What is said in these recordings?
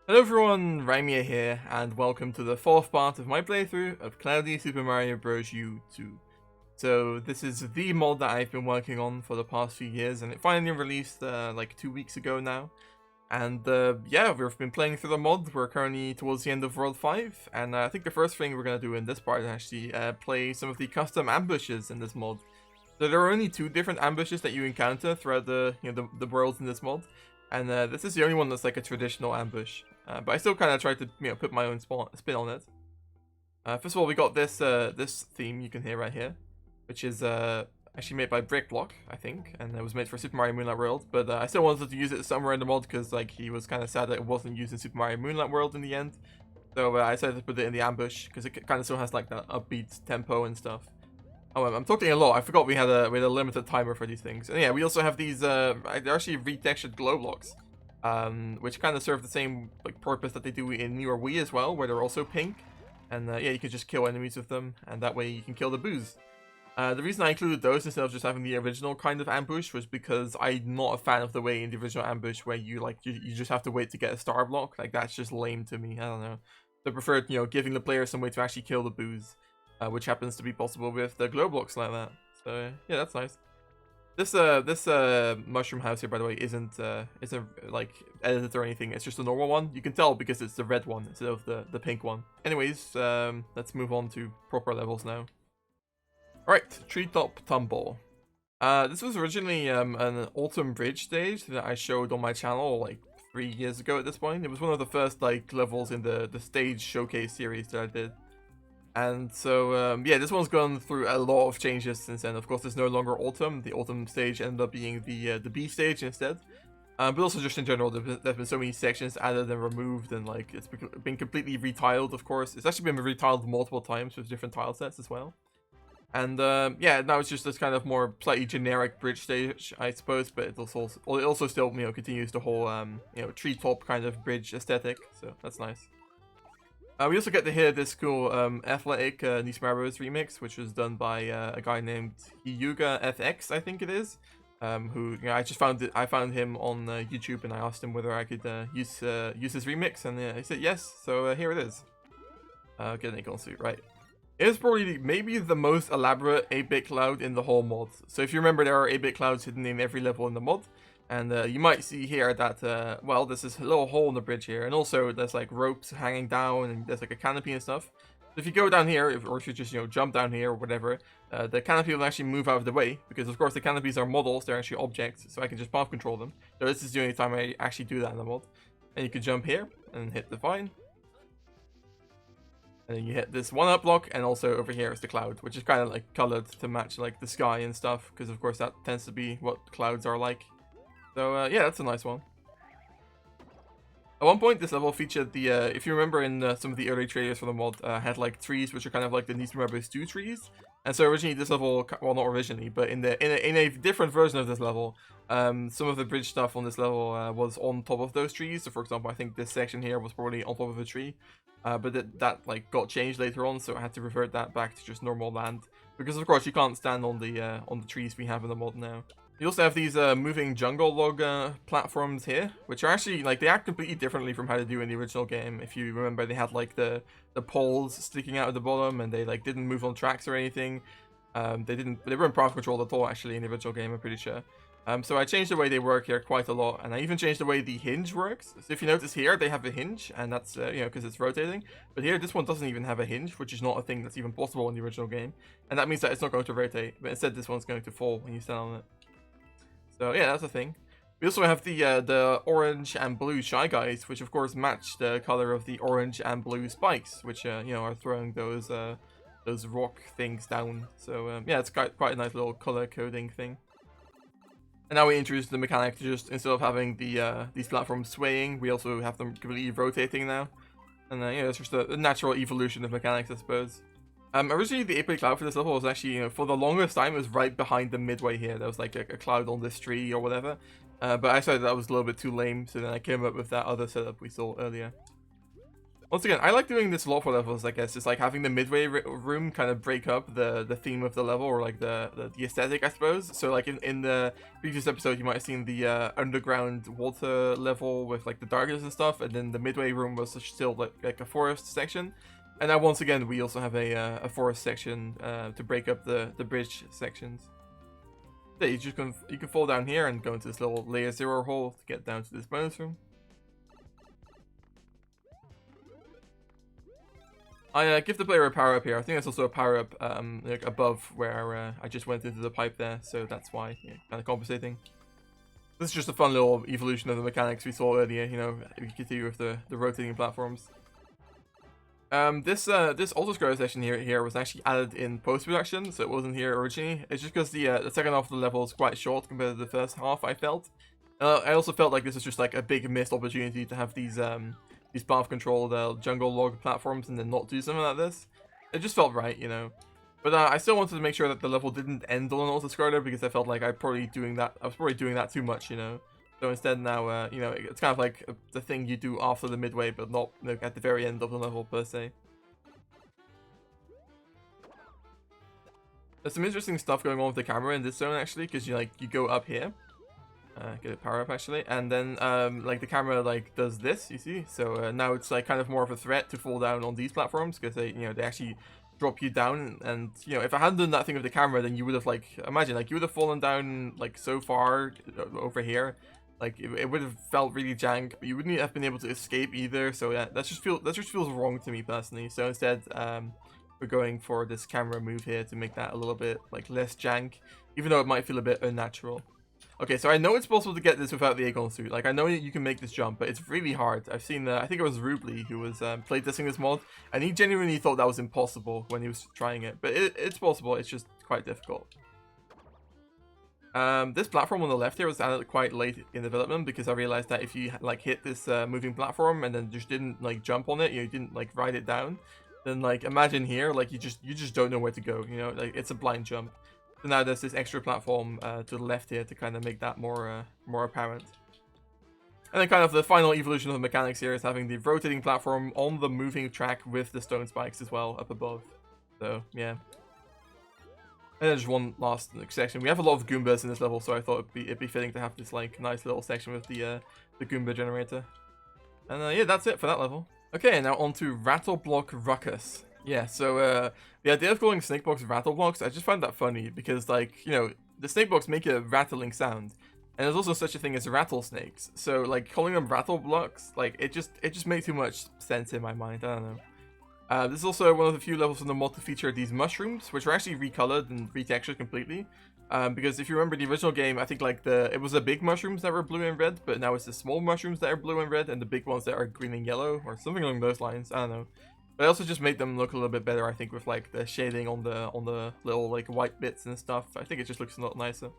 Hello everyone, Rimea here, and welcome to the fourth part of my playthrough of Cloudy Super Mario Bros. U 2. So this is the mod that I've been working on for the past few years, and it finally released like 2 weeks ago now. And yeah, we've been playing through the mod. We're currently towards the end of World 5, and I think the first thing we're going to do in this part is actually play some of the custom ambushes in this mod. So there are only two different ambushes that you encounter throughout the worlds in this mod. And this is the only one that's like a traditional ambush. But I still kind of tried to put my own spin on it. First of all, we got this theme you can hear right here, which is actually made by Brickblock, I think, and it was made for Super Mario Moonlight World. But I still wanted to use it somewhere in the mod because like he was kind of sad that it wasn't used in Super Mario Moonlight World in the end. So I decided to put it in the ambush because it kind of still has like that upbeat tempo and stuff. Oh, I'm talking a lot. I forgot we had a limited timer for these things. And yeah, we also have these they're actually retextured glow blocks, which kind of serve the same like purpose that they do in newer Wii as well, where they're also pink. And yeah, you can just kill enemies with them, and that way you can kill the boos. The reason I included those instead of just having the original kind of ambush was because I'm not a fan of the way in the original ambush where you just have to wait to get a star block. Like that's just lame to me. I don't know. So I preferred giving the player some way to actually kill the boos. Which happens to be possible with the glow blocks like that. So yeah, that's nice. This mushroom house here, by the way, isn't like edited or anything. It's just a normal one. You can tell because it's the red one instead of the pink one. Anyways, let's move on to proper levels now. Alright, Treetop Tumble. This was originally an Autumn Bridge stage that I showed on my channel like 3 years ago at this point. It was one of the first like levels in the stage showcase series that I did. And so, yeah, this one's gone through a lot of changes since then. Of course, there's no longer Autumn. The Autumn stage ended up being the B stage instead. But also just in general, there's been so many sections added and removed, and like it's been completely retiled, of course. It's actually been retiled multiple times with different tile sets as well. And yeah, now it's just this kind of more slightly generic bridge stage, I suppose, but it also still, continues the whole, treetop kind of bridge aesthetic, so that's nice. We also get to hear this cool Athletic New Super Mario Bros. Remix, which was done by a guy named Hyuga FX, I think it is. Who I found him on YouTube, and I asked him whether I could use his remix, and he said yes. So here it is. Get an icon suit, right? It is probably maybe the most elaborate 8-bit cloud in the whole mod. So if you remember, there are 8-bit clouds hidden in every level in the mod. And you might see here that, well, there's this little hole in the bridge here. And also, there's, like, ropes hanging down, and there's, like, a canopy and stuff. So if you go down here, or if you just, jump down here or whatever, the canopy will actually move out of the way. Because, of course, the canopies are models. They're actually objects, so I can just path control them. So this is the only time I actually do that in the mod. And you can jump here and hit the vine. And then you hit this one-up block, and also over here is the cloud, which is kind of, like, colored to match, like, the sky and stuff. Because, of course, that tends to be what clouds are like. So, yeah, that's a nice one. At one point, this level featured the, if you remember in some of the early trailers for the mod, had, like, trees, which are kind of like the New Super Mario Bros. 2 trees. And so originally, this level, well, not originally, but in a different version of this level, some of the bridge stuff on this level was on top of those trees. So, for example, I think this section here was probably on top of a tree. But that like, got changed later on, so I had to revert that back to just normal land. Because, of course, you can't stand on the trees we have in the mod now. You also have these moving jungle log platforms here, which are actually, like, they act completely differently from how they do in the original game. If you remember, they had, like, the poles sticking out at the bottom, and they, like, didn't move on tracks or anything. They weren't path controlled at all, actually, in the original game, I'm pretty sure. So I changed the way they work here quite a lot, and I even changed the way the hinge works. So if you notice here, they have a hinge, and that's, because it's rotating. But here, this one doesn't even have a hinge, which is not a thing that's even possible in the original game. And that means that it's not going to rotate, but instead this one's going to fall when you stand on it. So yeah, that's a thing. We also have the orange and blue Shy Guys, which of course match the color of the orange and blue spikes, which are throwing those rock things down. So yeah, it's quite a nice little color coding thing. And now we introduce the mechanic to just, instead of having these platforms swaying, we also have them completely rotating now. And yeah, it's just a natural evolution of mechanics, I suppose. Originally, the 8-bit cloud for this level was actually, for the longest time, it was right behind the midway here. There was like a cloud on this tree or whatever. But I decided that was a little bit too lame, so then I came up with that other setup we saw earlier. Once again, I like doing this a lot for levels, I guess. It's like having the midway room kind of break up the theme of the level, or like the aesthetic, I suppose. So like in the previous episode, you might have seen the underground water level with like the darkness and stuff, and then the midway room was still like a forest section. And now once again, we also have a forest section to break up the bridge sections. Yeah, you can fall down here and go into this little layer 0 hole to get down to this bonus room. I give the player a power up here. I think there's also a power up like above where I just went into the pipe there, so that's why, yeah, kind of compensating. This is just a fun little evolution of the mechanics we saw earlier. You know, we continue with the rotating platforms. This auto-scroller section here was actually added in post-production, so it wasn't here originally. It's just because the second half of the level is quite short compared to the first half, I felt. I also felt like this was just like a big missed opportunity to have these path-controlled jungle log platforms and then not do something like this. It just felt right, you know. But I still wanted to make sure that the level didn't end on an auto-scroller because I felt like I was probably doing that too much, you know. So instead now, you know, it's kind of like the thing you do after the midway, but not at the very end of the level per se. There's some interesting stuff going on with the camera in this zone actually, because you go up here, get a power up actually, and then like the camera like does this, you see. So now it's like kind of more of a threat to fall down on these platforms because they actually drop you down. And you know, if I hadn't done that thing with the camera, then you would have like imagine like you would have fallen down like so far over here. Like it would have felt really jank, but you wouldn't have been able to escape either. So yeah, that just feels wrong to me personally. So instead, we're going for this camera move here to make that a little bit like less jank, even though it might feel a bit unnatural. Okay, so I know it's possible to get this without the Aegon suit. Like I know you can make this jump, but it's really hard. I've seen I think it was Rubly who was playtesting this mod, and he genuinely thought that was impossible when he was trying it. But it's possible. It's just quite difficult. This platform on the left here was added quite late in development because I realized that if you like hit this moving platform and then just didn't like jump on it, you didn't like ride it down, then like imagine here like you just don't know where to go, you know, like it's a blind jump. So now there's this extra platform to the left here to kind of make that more apparent. And then kind of the final evolution of the mechanics here is having the rotating platform on the moving track with the stone spikes as well up above. So yeah. And then just one last section. We have a lot of Goombas in this level, so I thought it'd be fitting to have this like nice little section with the Goomba generator. And yeah, that's it for that level. Okay, now on to Rattle Block Ruckus. Yeah, so the idea of calling snake blocks rattle blocks, I just find that funny because like, you know, the snake blocks make a rattling sound. And there's also such a thing as rattlesnakes. So like calling them rattle blocks, like it just makes too much sense in my mind. I don't know. This is also one of the few levels in the mod to feature these mushrooms, which were actually recolored and retextured completely. Because if you remember the original game, I think like it was the big mushrooms that were blue and red, but now it's the small mushrooms that are blue and red, and the big ones that are green and yellow, or something along those lines. I don't know. But I also just made them look a little bit better, I think, with like the shading on the little like white bits and stuff. I think it just looks a lot nicer.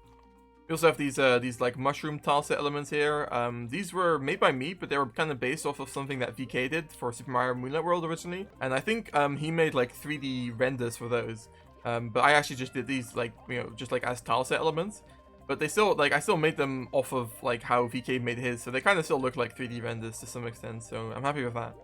We also have these like mushroom tileset elements here. These were made by me, but they were kind of based off of something that VK did for Super Mario Moonlight World originally. And I think he made like 3D renders for those. But I actually just did these like, you know, just like as tileset elements. But they still, like, I still made them off of like how VK made his, so they kind of still look like 3D renders to some extent. So I'm happy with that.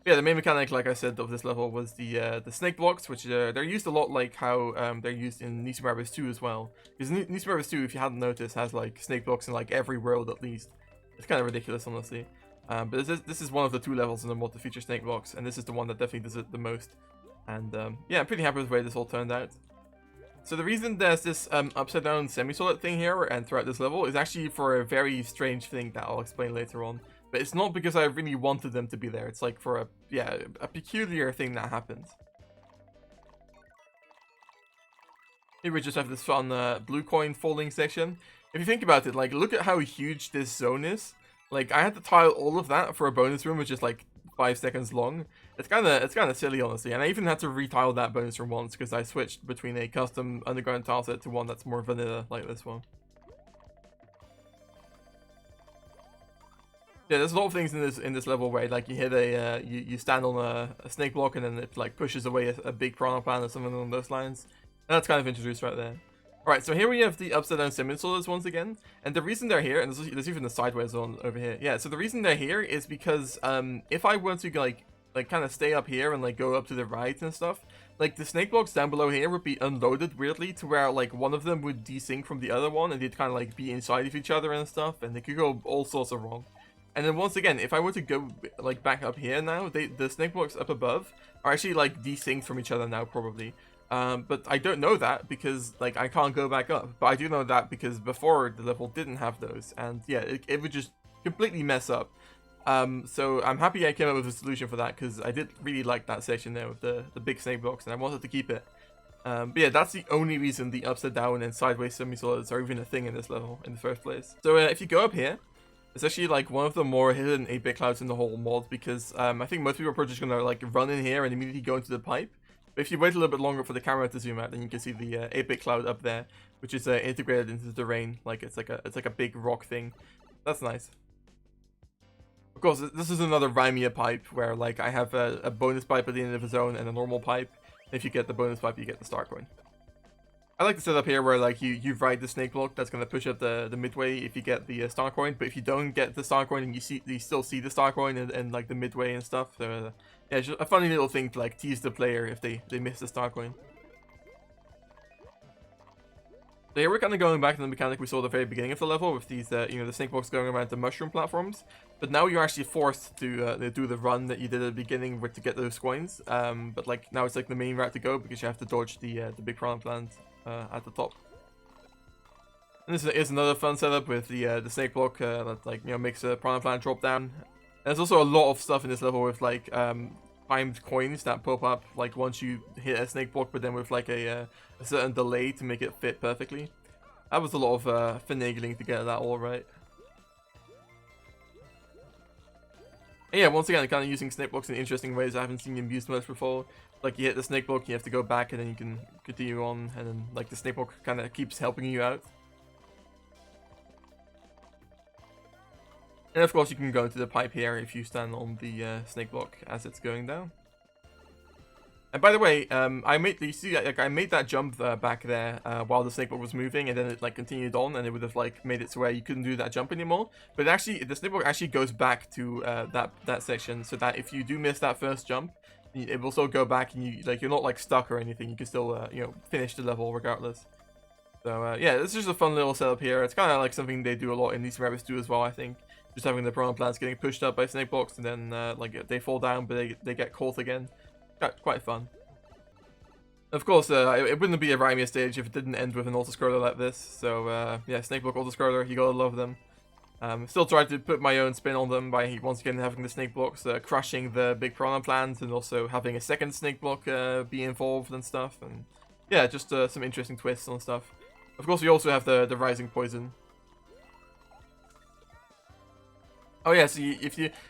Yeah, the main mechanic, like I said, of this level was the snake blocks, which they're used a lot like how they're used in New Super Mario Bros. 2 as well. Because New Super Mario Bros. 2, if you hadn't noticed, has like snake blocks in like every world at least. It's kind of ridiculous, honestly. But this is one of the 2 levels in the mod to feature snake blocks, and this is the one that definitely does it the most. And yeah, I'm pretty happy with the way this all turned out. So the reason there's this upside down semi-solid thing here and throughout this level is actually for a very strange thing that I'll explain later on. But it's not because I really wanted them to be there. It's like for a peculiar thing that happens. Here we just have this fun blue coin folding section. If you think about it, like look at how huge this zone is. Like I had to tile all of that for a bonus room which is like 5 seconds long. It's kind of silly, honestly. And I even had to retile that bonus room once because I switched between a custom underground tile set to one that's more vanilla like this one. Yeah, there's a lot of things in this level where like you hit you stand on a snake block and then it like pushes away a big piranha plant or something along those lines. And that's kind of introduced right there. Alright, so here we have the upside down semi-solars once again, and the reason they're here, and there's even the sideways one over here. Yeah, so the reason they're here is because if I were to like kind of stay up here and like go up to the right and stuff, like the snake blocks down below here would be unloaded weirdly to where like one of them would desync from the other one, and they'd kind of like be inside of each other and stuff, and they could go all sorts of wrong. And then once again, if I were to go like back up here now, the snake blocks up above are actually like desynced from each other now probably. But I don't know that because like I can't go back up. But I do know that because before the level didn't have those, and yeah, it would just completely mess up. So I'm happy I came up with a solution for that because I did really like that section there with the big snake blocks, and I wanted to keep it. But yeah, that's the only reason the upside down and sideways semi-solids are even a thing in this level in the first place. So if you go up here, it's actually like one of the more hidden 8-bit clouds in the whole mod because I think most people are probably just gonna like run in here and immediately go into the pipe. But if you wait a little bit longer for the camera to zoom out, then you can see the 8-bit cloud up there, which is integrated into the terrain. Like it's like a big rock thing. That's nice. Of course, this is another Rimea pipe where like I have a bonus pipe at the end of a zone and a normal pipe. If you get the bonus pipe, you get the star coin. I like the setup here where like you ride the snake block that's gonna push up the midway if you get the star coin, but if you don't get the star coin and you still see the star coin and like the midway and stuff. So yeah, it's just a funny little thing to like tease the player if they miss the star coin. So here we're kind of going back to the mechanic we saw at the very beginning of the level with these the snake blocks going around the mushroom platforms, but now you're actually forced to do the run that you did at the beginning to get those coins. But like now it's like the main route to go because you have to dodge the big piranha plant at the top. And this is another fun setup with the snake block that like makes a piranha plant drop down. And there's also a lot of stuff in this level with like timed coins that pop up like once you hit a snake block, but then with like a certain delay to make it fit perfectly. That was a lot of finagling to get that all right. And yeah, once again, kind of using snake blocks in interesting ways I haven't seen them used much before. Like you hit the snake block, you have to go back, and then you can continue on, and then like the snake block kind of keeps helping you out. And of course, you can go into the pipe here if you stand on the snake block as it's going down. And by the way, I made that jump back there while the snake block was moving, and then it like continued on, and it would have like made it to where you couldn't do that jump anymore. But actually, the snake block actually goes back to that section, so that if you do miss that first jump, it will still go back, and you're not like stuck or anything. You can still finish the level regardless. So yeah, this is just a fun little setup here. It's kind of like something they do a lot in these rabbits do as well, I think. Just having the piranha plants getting pushed up by snake blocks, and then like they fall down, but they get caught again. Quite fun. Of course, it wouldn't be a Rimea stage if it didn't end with an auto-scroller like this. So yeah, snake block auto-scroller, you gotta love them. Still tried to put my own spin on them by once again having the snake blocks crushing the big piranha plant, and also having a second snake block be involved and stuff. And yeah, just some interesting twists on stuff. Of course, we also have the rising poison. Oh yeah, so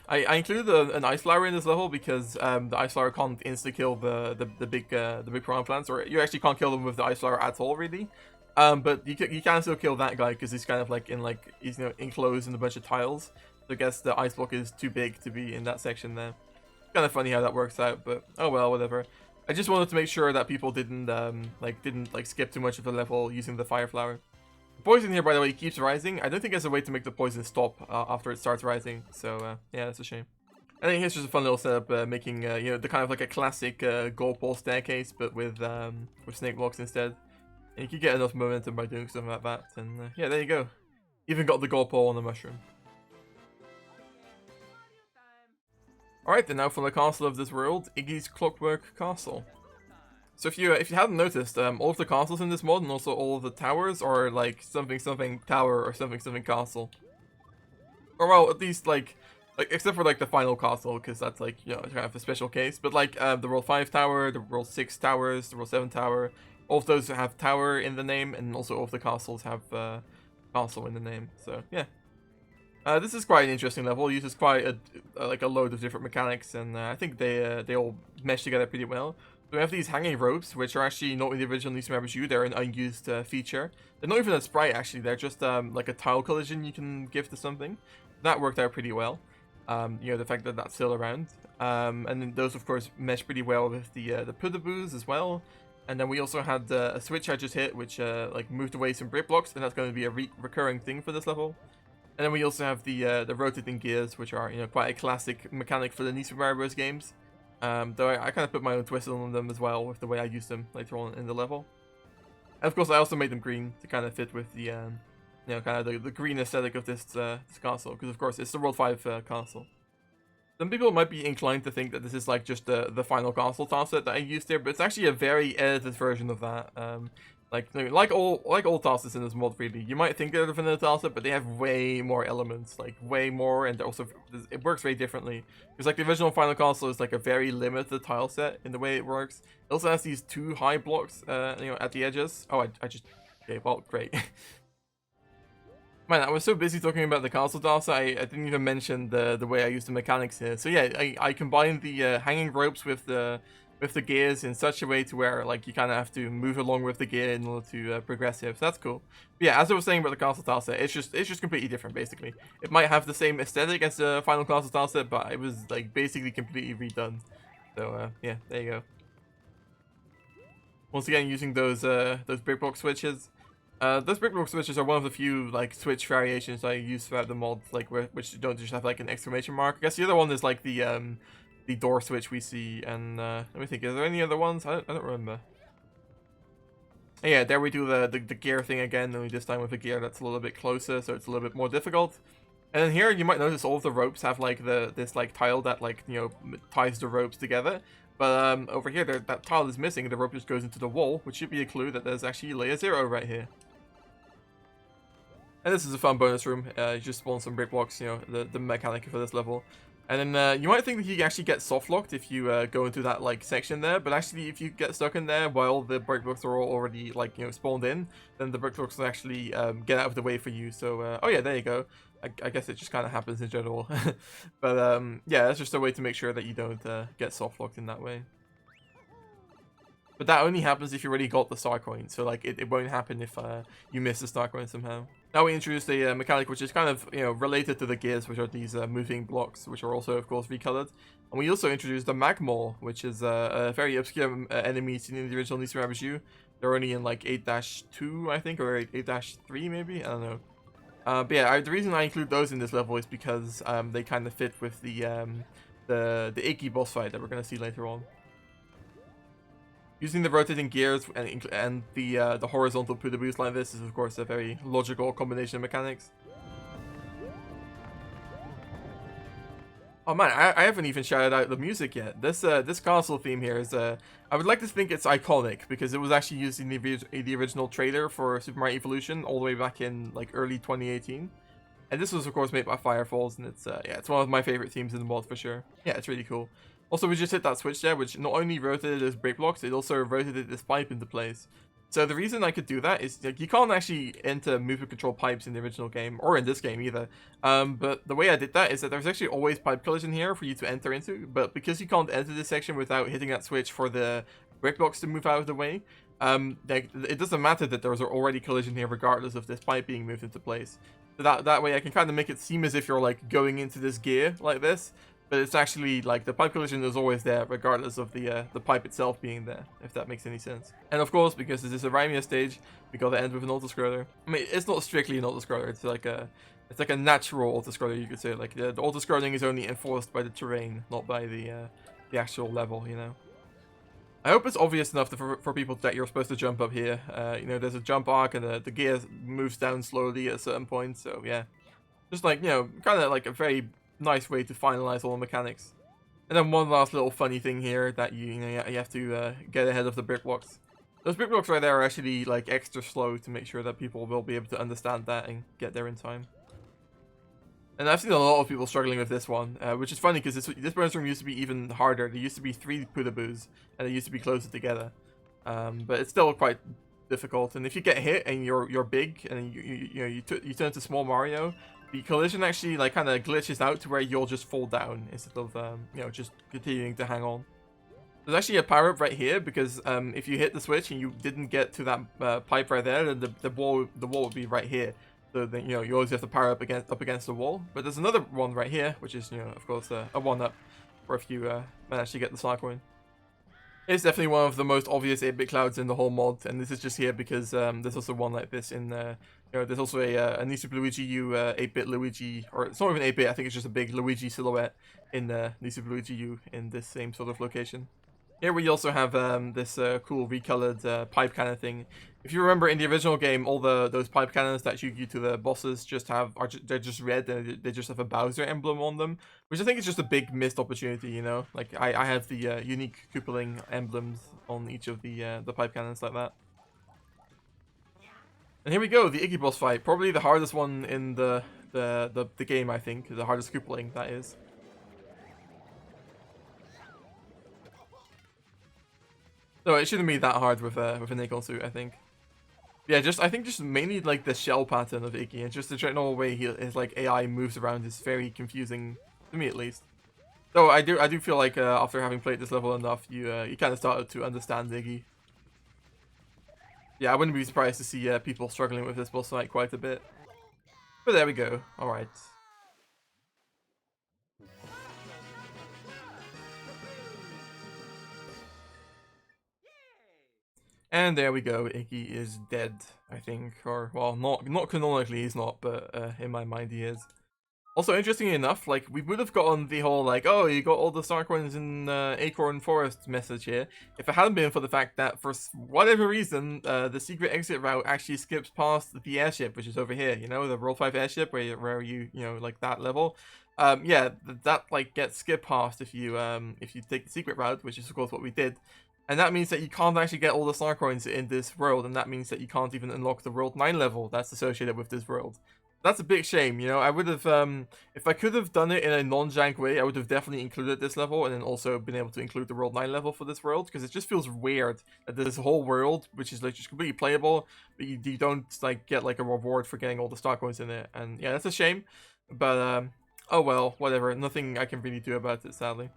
I included an ice flower in this level because the ice flower can't insta kill the big piranha plants, or you actually can't kill them with the ice flower at all, really. But you can still kill that guy because he's kind of like he's enclosed in a bunch of tiles. So I guess the ice block is too big to be in that section there. Kind of funny how that works out, but oh well, whatever. I just wanted to make sure that people didn't skip too much of the level using the fire flower. The poison here, by the way, keeps rising. I don't think there's a way to make the poison stop after it starts rising. So yeah, that's a shame. I think here's just a fun little setup, making the kind of like a classic goal pole staircase, but with snake blocks instead. And you can get enough momentum by doing something like that. And yeah, there you go. Even got the goal pole on the mushroom. Alright, then now for the castle of this world, Iggy's Clockwork Castle. So if you hadn't noticed, all of the castles in this mod, and also all of the towers, are like something something tower or something something castle. Or well, at least like except for like the final castle, because that's like kind of a special case. But like the World 5 tower, the World 6 towers, the World 7 tower, all of those have tower in the name, and also all of the castles have castle in the name. So yeah. This is quite an interesting level. It uses quite a load of different mechanics, and I think they all mesh together pretty well. So we have these hanging ropes, which are actually not in the original New Super Mario Bros. U. They're an unused feature. They're not even a sprite, actually. They're just like a tile collision you can give to something. That worked out pretty well. The fact that that's still around. And then those, of course, mesh pretty well with the Pudaboos as well. And then we also had a switch I just hit, which like moved away some brick blocks, and that's going to be a recurring thing for this level. And then we also have the rotating gears, which are quite a classic mechanic for the New Super Mario Bros. Games. Though I kind of put my own twist on them as well with the way I use them later on in the level. And of course, I also made them green to kind of fit with the kind of the green aesthetic of this castle, because of course it's the World 5 castle. Some people might be inclined to think that this is like just the final castle tileset that I used here, but it's actually a very edited version of that. Like all tiles in this mod, really. You might think they're the vanilla tileset, but they have way more elements, like way more, and also it works very differently. Because like the original final castle is like a very limited tileset in the way it works. It also has these 2 high blocks, at the edges. Oh, I just okay, well, great. Man, I was so busy talking about the castle tileset, I didn't even mention the way I use the mechanics here. So yeah, I combined the hanging ropes with the gears in such a way to where like you kind of have to move along with the gear in order to progress here. So that's cool. But yeah, as I was saying about the castle tileset, it's just completely different basically. It might have the same aesthetic as the final castle tileset, but it was like basically completely redone. So yeah, there you go. Once again, using those brick block switches. Those brick block switches are one of the few like switch variations I use throughout the mod, like which don't just have like an exclamation mark. I guess the other one is like the door switch we see, and let me think, is there any other ones? I don't remember. And yeah, there we do the gear thing again, only this time with a gear that's a little bit closer, so it's a little bit more difficult. And then here you might notice all of the ropes have like this like tile that like ties the ropes together. But over here that tile is missing, and the rope just goes into the wall, which should be a clue that there's actually layer 0 right here. And this is a fun bonus room. You just spawn some brick blocks, the mechanic for this level. And then you might think that you actually get soft locked if you go into that like section there, but actually if you get stuck in there while the brick blocks are already like spawned in, then the brick blocks will actually get out of the way for you. So oh yeah, there you go. I guess it just kind of happens in general. But yeah, that's just a way to make sure that you don't get soft locked in that way. But that only happens if you already got the star coin, so like it won't happen if you miss the star coin somehow. Now we introduced a mechanic which is kind of related to the gears, which are these moving blocks, which are also of course recolored. And we also introduced the Magmore, which is a very obscure enemy seen in the original New Super Mario Bros. U. They're only in like 8-2, I think, or 8-3 maybe. I don't know. But yeah, the reason I include those in this level is because they kind of fit with the Icky boss fight that we're gonna see later on. Using the rotating gears and the horizontal Puda boost like this is of course a very logical combination of mechanics. Oh man, I haven't even shouted out the music yet. This castle theme here is I would like to think it's iconic because it was actually used in the original trailer for Super Mario Evolution all the way back in like early 2018. And this was of course made by Firefalls, and it's yeah, it's one of my favorite themes in the mod for sure. Yeah, it's really cool. Also, we just hit that switch there, which not only rotated those brick blocks, it also rotated this pipe into place. So the reason I could do that is like you can't actually enter movement control pipes in the original game, or in this game either. But the way I did that is that there's actually always pipe collision here for you to enter into. But because you can't enter this section without hitting that switch for the brick blocks to move out of the way, it doesn't matter that there's already collision here regardless of this pipe being moved into place. So that way I can kind of make it seem as if you're like going into this gear like this. But it's actually like the pipe collision is always there regardless of the pipe itself being there, if that makes any sense. And of course, because this is a Rimea stage, we gotta end with an auto-scroller. I mean, it's not strictly an auto-scroller, it's like a natural auto-scroller, you could say. Like the auto-scrolling is only enforced by the terrain, not by the actual level, I hope it's obvious enough for people that you're supposed to jump up here. There's a jump arc and the gear moves down slowly at a certain point, so yeah. Just like, kind of like a very nice way to finalize all the mechanics. And then one last little funny thing here that you have to get ahead of the brick blocks. Those brick blocks right there are actually like extra slow to make sure that people will be able to understand that and get there in time. And I've seen a lot of people struggling with this one, which is funny because this bonus room used to be even harder. There used to be 3 Pudaboos, and they used to be closer together. But it's still quite difficult. And if you get hit and you're big and you turn to small Mario, the collision actually like kind of glitches out to where you'll just fall down instead of just continuing to hang on. There's actually a power up right here because if you hit the switch and you didn't get to that pipe right there, then the wall would be right here. So then you always have to power up against the wall. But there's another one right here, which is of course a 1-up, or if you manage to get the star coin. It's definitely one of the most obvious 8-bit clouds in the whole mod, and this is just here because there's also one like this in there's also a New Super Luigi U 8-bit Luigi, or it's not even 8-bit, I think it's just a big Luigi silhouette in New Super Luigi U in this same sort of location. Here we also have this cool recolored pipe cannon thing. If you remember in the original game, all those pipe cannons that shoot you to the bosses they're just red and they just have a Bowser emblem on them, which I think is just a big missed opportunity. You know, like I have the unique Koopaling emblems on each of the pipe cannons like that. And here we go, the Iggy boss fight, probably the hardest one in the game. I think the hardest Koopaling that is. No, it shouldn't be that hard with an Acorn suit, I think. Yeah, I think just mainly like the shell pattern of Iggy and just the general way his like AI moves around is very confusing to me at least. Though I do feel like after having played this level enough, you kind of started to understand Iggy. Yeah, I wouldn't be surprised to see people struggling with this boss fight quite a bit. But there we go. All right. And there we go, Iggy is dead, I think. Or, well, not canonically he's not, but in my mind he is. Also, interestingly enough, like, we would have gotten the whole, like, oh, you got all the star coins in Acorn Forest message here, if it hadn't been for the fact that, for whatever reason, the secret exit route actually skips past the airship, which is over here, you know, the World 5 airship, where you know, like, that level. Yeah, that, like, gets skipped past if you take the secret route, which is, of course, what we did. And that means that you can't actually get all the star coins in this world, and that means that you can't even unlock the World 9 level that's associated with this world. That's a big shame, you know. I would have, if I could have done it in a non-jank way, I would have definitely included this level, and then also been able to include the World 9 level for this world, because it just feels weird that this whole world, which is like just completely playable, but you don't like get like a reward for getting all the star coins in it, and yeah, that's a shame. But oh well, whatever. Nothing I can really do about it, sadly.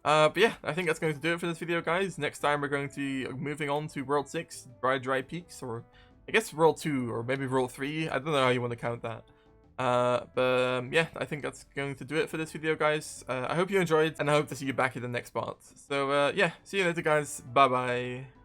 But yeah, I think that's going to do it for this video, guys. Next time we're going to be moving on to World 6, Dry Peaks, or I guess World 2, or maybe World 3. I don't know how you want to count that. Yeah, I think that's going to do it for this video, guys. I hope you enjoyed, and I hope to see you back in the next part. So yeah, see you later, guys. Bye-bye.